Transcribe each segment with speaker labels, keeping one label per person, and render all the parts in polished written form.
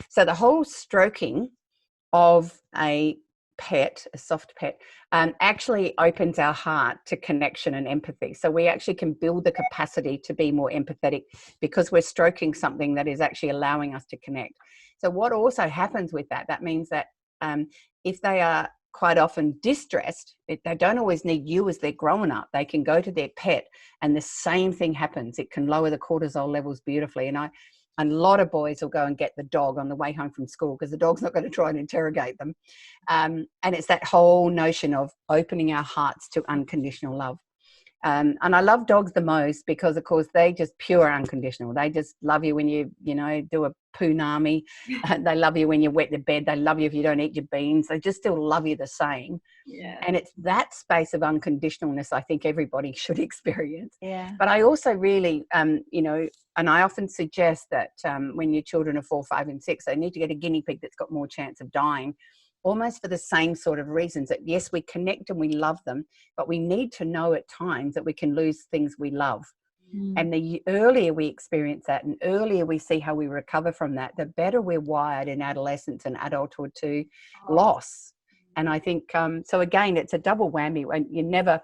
Speaker 1: So the whole stroking of a pet, a soft pet, actually opens our heart to connection and empathy. So we actually can build the capacity to be more empathetic because we're stroking something that is actually allowing us to connect. So what also happens with that, that means that if they are quite often distressed, they don't always need you as they're growing up. They can go to their pet and the same thing happens. It can lower the cortisol levels beautifully. And a lot of boys will go and get the dog on the way home from school because the dog's not going to try and interrogate them. And it's that whole notion of opening our hearts to unconditional love. And I love dogs the most because, of course, they just pure unconditional. They just love you when you do a punami. They love you when you wet the bed. They love you if you don't eat your beans. They just still love you the same.
Speaker 2: Yeah.
Speaker 1: And it's that space of unconditionalness I think everybody should experience.
Speaker 2: Yeah.
Speaker 1: But I also really, and I often suggest that when your children are 4, 5, and 6, they need to get a guinea pig that's got more chance of dying, almost for the same sort of reasons. That yes, we connect and we love them, but we need to know at times that we can lose things we love. And the earlier we experience that and earlier we see how we recover from that, the better we're wired in adolescence and adulthood to loss. And I think so again, it's a double whammy. When you never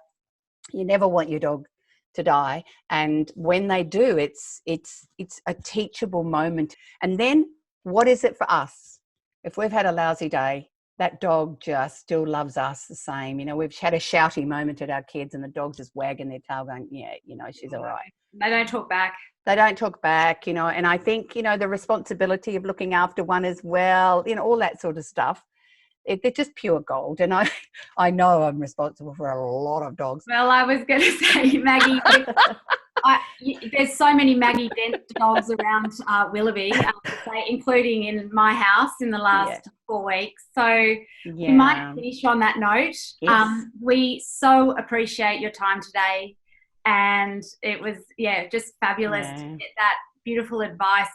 Speaker 1: want your dog to die, and when they do, it's a teachable moment. And then what is it for us if we've had a lousy day? That dog just still loves us the same. We've had a shouty moment at our kids and the dog's just wagging their tail going, yeah, she's all right.
Speaker 2: They don't talk back.
Speaker 1: They don't talk back, and I think, the responsibility of looking after one as well, all that sort of stuff. They're just pure gold. And I know I'm responsible for a lot of dogs.
Speaker 2: Well, I was going to say, Maggie, there's so many Maggie Dent dogs around Willoughby, including in my house in the last 4 weeks. So we might finish on that note.
Speaker 1: Yes.
Speaker 2: We so appreciate your time today. And it was, just fabulous to get that beautiful advice.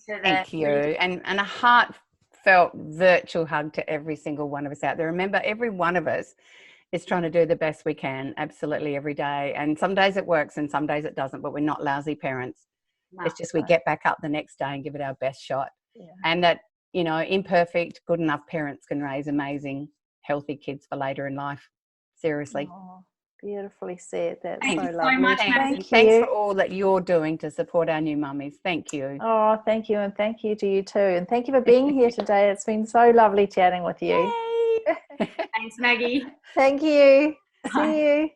Speaker 1: Thank you. And a heartfelt virtual hug to every single one of us out there. Remember, every one of us is trying to do the best we can, absolutely every day. And some days it works and some days it doesn't, but we're not lousy parents. No, it's just we get back up the next day and give it our best shot. Yeah. And that, imperfect, good enough parents can raise amazing, healthy kids for later in life. Seriously.
Speaker 3: Oh, beautifully said. That's
Speaker 2: Thank
Speaker 3: so
Speaker 2: you
Speaker 3: lovely.
Speaker 2: so much.
Speaker 3: Thank you.
Speaker 1: Thanks for all that you're doing to support our new mummies. Thank you.
Speaker 3: Oh, thank you. And thank you to you too. And thank you for being here today. It's been so lovely chatting with you.
Speaker 2: Thanks, Maggie.
Speaker 3: Thank you.
Speaker 2: Bye.
Speaker 3: See you.